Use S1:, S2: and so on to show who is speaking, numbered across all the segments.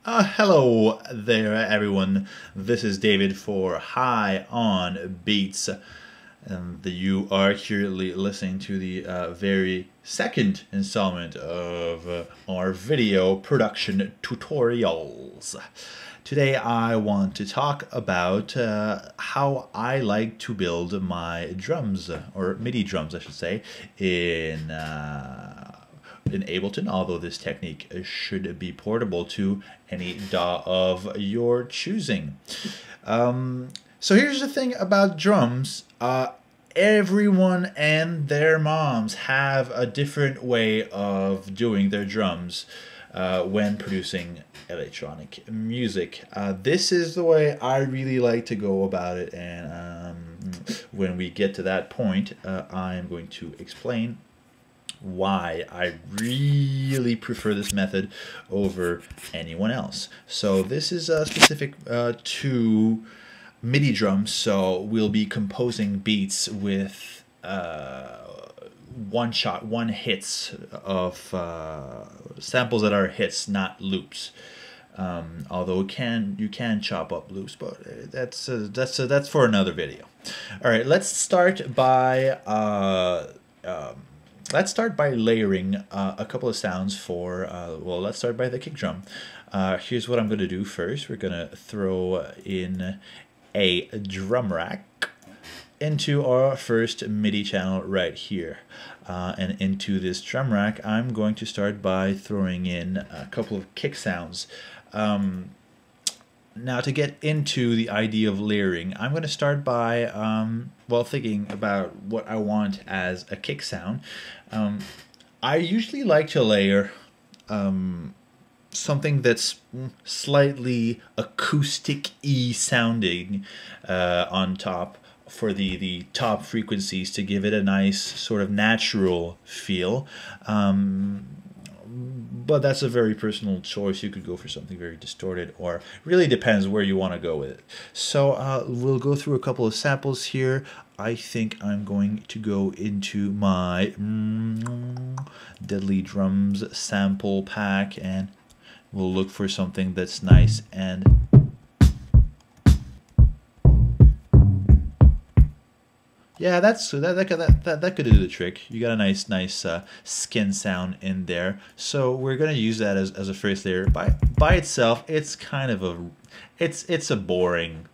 S1: Hello there, everyone. This is David for High on Beats, and you are currently listening to the very second installment of our video production tutorials. Today, I want to talk about how I like to build my drums, or MIDI drums, I should say, in Ableton, although this technique should be portable to any DAW of your choosing. So here's the thing about drums. Everyone and their moms have a different way of doing their drums when producing electronic music. This is the way I really like to go about it, and when we get to that point, I'm going to explain why I really prefer this method over anyone else. So this is specific to MIDI drums, so we'll be composing beats with one hits of samples that are hits, not loops. Although you can chop up loops, but that's for another video. All right, let's start by layering a couple of sounds for, well, let's start by the kick drum. Here's what I'm going to do first. We're going to throw in a drum rack into our first MIDI channel right here. And into this drum rack, I'm going to start by throwing in a couple of kick sounds. Now, to get into the idea of layering, I'm going to start by, well, thinking about what I want as a kick sound. I usually like to layer something that's slightly acoustic-y sounding on top for the top frequencies to give it a nice sort of natural feel. But that's a very personal choice. You could go for something very distorted, or really depends where you want to go with it. So we'll go through a couple of samples here. I think I'm going to go into my Deadly Drums sample pack, and we'll look for something that's nice and yeah, that could do the trick. You got a nice skin sound in there. So we're gonna use that as a first layer. By itself, it's kind of it's a boring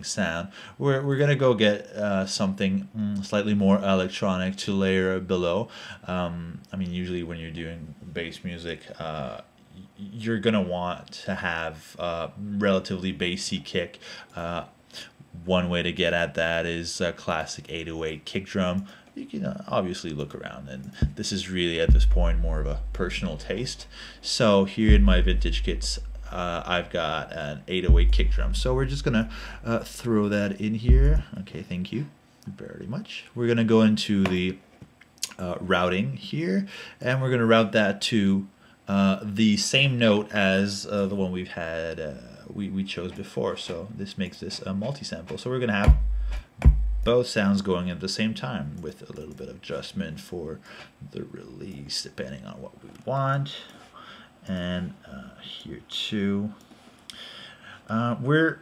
S1: sound. We're gonna go get something slightly more electronic to layer below. I mean, usually when you're doing bass music, you're gonna want to have relatively bassy kick. One way to get at that is a classic 808 kick drum. You can obviously look around, and this is really at this point more of a personal taste. So here in my vintage kits, I've got an 808 kick drum. So we're just gonna throw that in here. Okay, thank you very much. We're gonna go into the routing here, and we're gonna route that to the same note as the one we've had we chose before. So this makes this a multi-sample. So we're gonna have both sounds going at the same time with a little bit of adjustment for the release depending on what we want. And here too, we're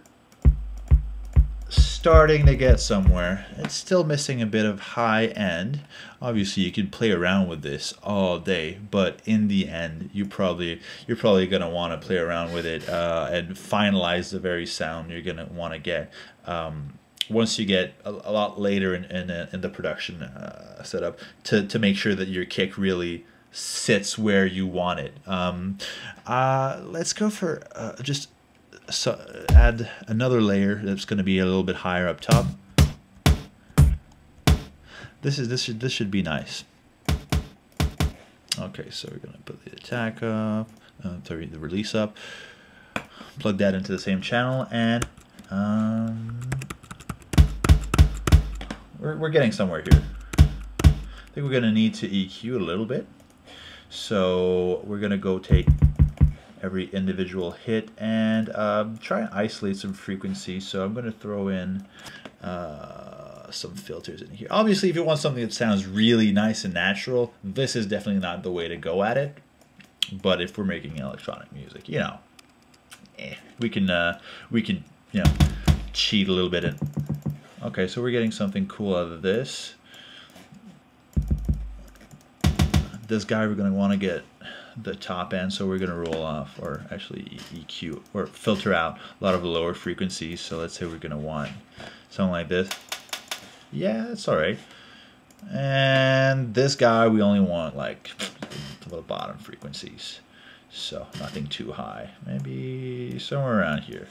S1: starting to get somewhere. It's still missing a bit of high end. Obviously you could play around with this all day, but in the end you're probably gonna want to play around with it and finalize the very sound you're gonna want to get once you get a lot later in the production setup to make sure that your kick really sits where you want it. Let's go for just add another layer that's going to be a little bit higher up top. This should be nice. Okay, so we're going to put the attack up, sorry, the release up, plug that into the same channel, and we're getting somewhere here. I think we're going to need to EQ a little bit. So we're going to go take every individual hit and try and isolate some frequency. So I'm going to throw in some filters in here. Obviously, if you want something that sounds really nice and natural, this is definitely not the way to go at it. But if we're making electronic music, you know, we can you know, cheat a little bit. And okay, so we're getting something cool out of this. This guy, we're going to want to get the top end, so we're going to roll off, or actually EQ, or filter out a lot of the lower frequencies. So let's say we're going to want something like this. Yeah, that's all right. And this guy, we only want like the bottom frequencies, so nothing too high, maybe somewhere around here.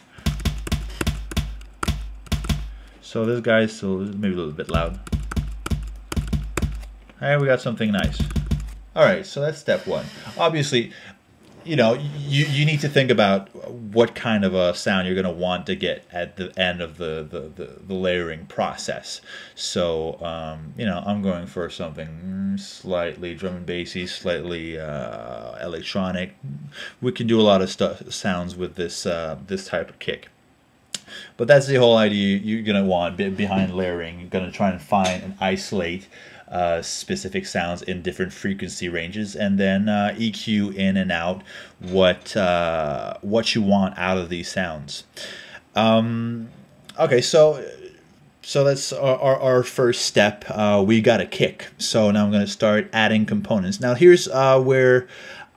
S1: So this guy's still maybe a little bit loud. All right, we got something nice. All right, so that's step one. Obviously, you know, you need to think about what kind of a sound you're going to want to get at the end of the layering process. So, you know, I'm going for something slightly drum and bassy, slightly electronic. We can do a lot of sounds with this this type of kick. But that's the whole idea you're going to want behind layering. You're going to try and find and isolate specific sounds in different frequency ranges, and then EQ in and out what you want out of these sounds. Okay, so that's our first step. We got a kick. So now I'm going to start adding components. Now here's where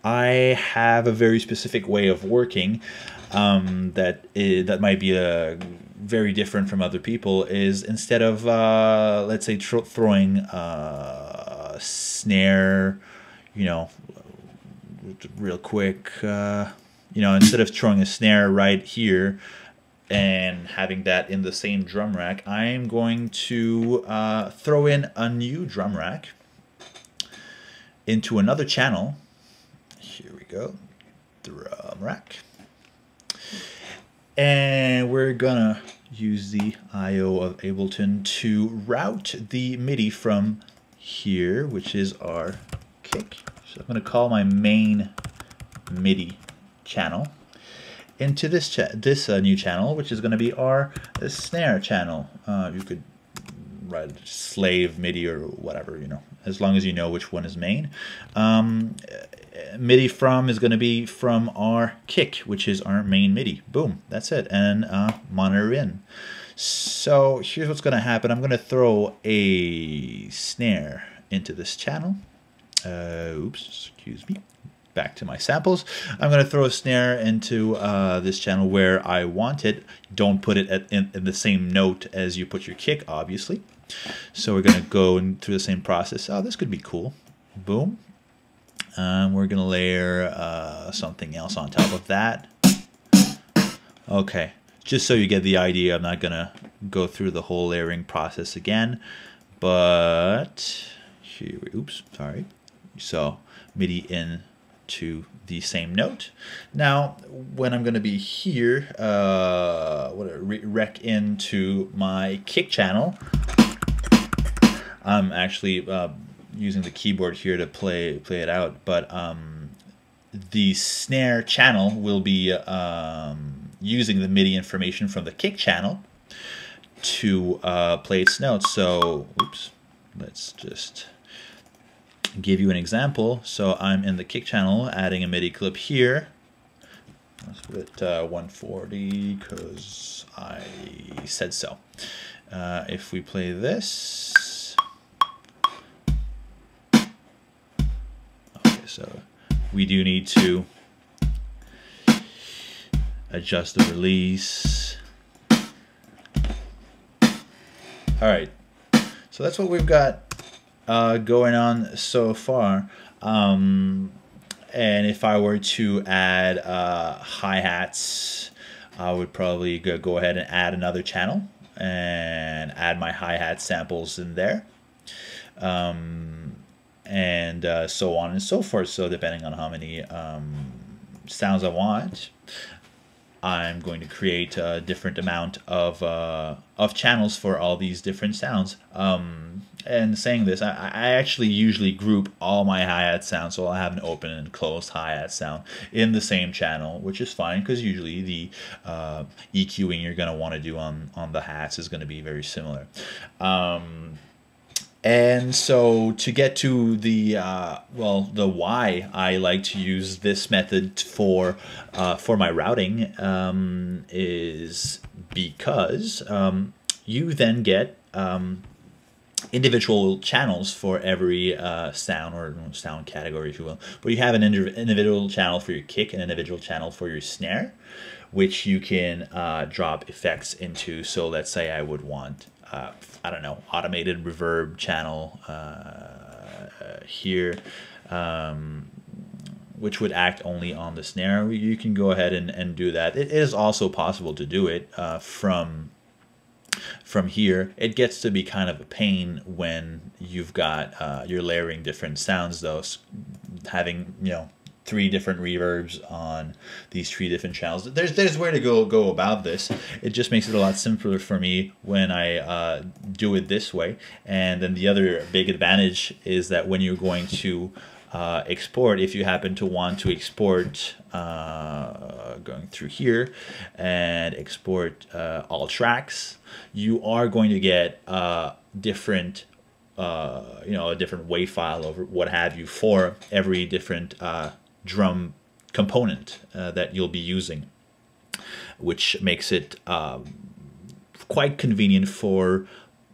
S1: I have a very specific way of working that might be very different from other people. Is instead of let's say throwing a snare, you know, real quick, you know, instead of throwing a snare right here and having that in the same drum rack, I'm going to throw in a new drum rack into another channel. Here we go, drum rack. And we're gonna use the I/O of Ableton to route the MIDI from here, which is our kick. So I'm gonna call my main MIDI channel, into this new channel, which is gonna be our snare channel. You could write slave MIDI or whatever, you know, as long as you know which one is main. MIDI from is going to be from our kick, which is our main MIDI. Boom, that's it. And monitor in. So here's what's going to happen. I'm going to throw a snare into this channel. Oops, excuse me. Back to my samples. I'm going to throw a snare into this channel where I want it. Don't put it in the same note as you put your kick, obviously. So we're going to go through the same process. Oh, this could be cool. Boom. We're going to layer something else on top of that. Okay, just so you get the idea, I'm not going to go through the whole layering process again. But, here, oops, sorry. So, MIDI in to the same note. Now, when I'm going to be here, rec into my kick channel, I'm actually using the keyboard here to play it out, but the snare channel will be using the MIDI information from the kick channel to play its notes. So, oops, let's just give you an example. So I'm in the kick channel, adding a MIDI clip here. Let's put it 140 because I said so. If we play this, so we do need to adjust the release. All right, so that's what we've got going on so far. And if I were to add hi-hats, I would probably go ahead and add another channel and add my hi-hat samples in there. And so on and so forth. So depending on how many sounds I want, I'm going to create a different amount of channels for all these different sounds. And saying this, I actually usually group all my hi-hat sounds, so I'll have an open and closed hi-hat sound in the same channel, which is fine because usually the EQing you're going to want to do on the hats is going to be very similar. And so to get to the the why I like to use this method for my routing is because you then get individual channels for every sound or sound category, if you will. But you have an individual channel for your kick, an individual channel for your snare, which you can drop effects into. So let's say I would want I don't know, automated reverb channel here, which would act only on the snare. You can go ahead and do that. It is also possible to do it from here. It gets to be kind of a pain when you've got you're layering different sounds, though, having 3 different reverbs on these 3 different channels. There's where to go about this. It just makes it a lot simpler for me when I do it this way. And then the other big advantage is that when you're going to export, if you happen to want to export going through here and export all tracks, you are going to get different a different WAV file or what have you for every different drum component that you'll be using, which makes it quite convenient for,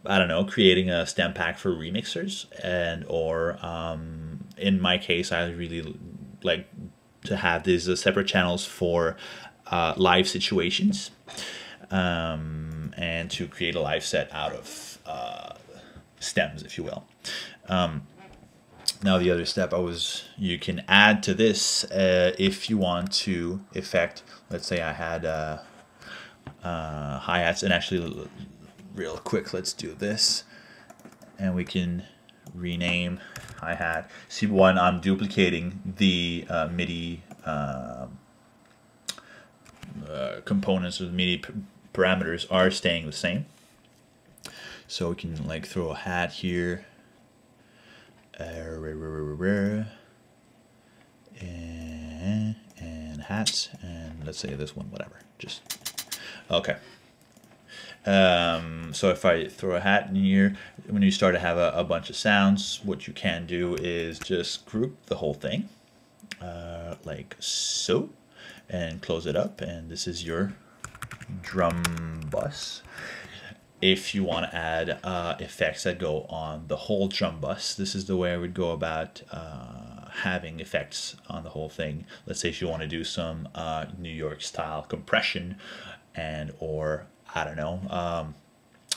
S1: I don't know, creating a stem pack for remixers, and or in my case, I really like to have these separate channels for live situations, and to create a live set out of stems, if you will. Now the other step you can add to this if you want to effect, let's say I had hi-hats, and actually real quick, let's do this, and we can rename hi-hat. See, one, I'm duplicating the MIDI components, or the MIDI parameters are staying the same. So we can like throw a hat here, and hats, and let's say this one, whatever, just okay. So if I throw a hat in here, when you start to have a bunch of sounds, what you can do is just group the whole thing like so, and close it up, and this is your drum bus. If you want to add effects that go on the whole drum bus, this is the way I would go about having effects on the whole thing. Let's say if you want to do some New York style compression, and or I don't know,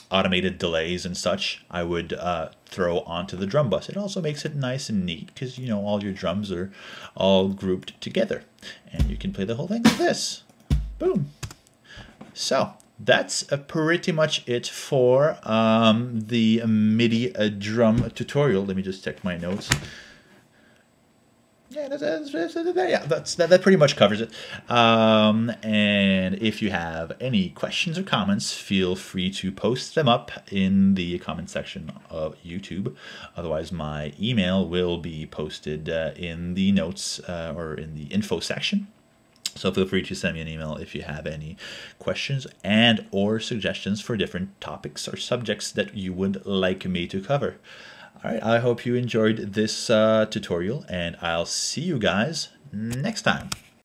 S1: automated delays and such, I would throw onto the drum bus. It also makes it nice and neat because all your drums are all grouped together, and you can play the whole thing like this. Boom. So that's pretty much it for the MIDI drum tutorial. Let me just check my notes. Yeah, that pretty much covers it. And if you have any questions or comments, feel free to post them up in the comment section of YouTube. Otherwise, my email will be posted in the notes or in the info section. So feel free to send me an email if you have any questions and or suggestions for different topics or subjects that you would like me to cover. All right, I hope you enjoyed this tutorial, and I'll see you guys next time.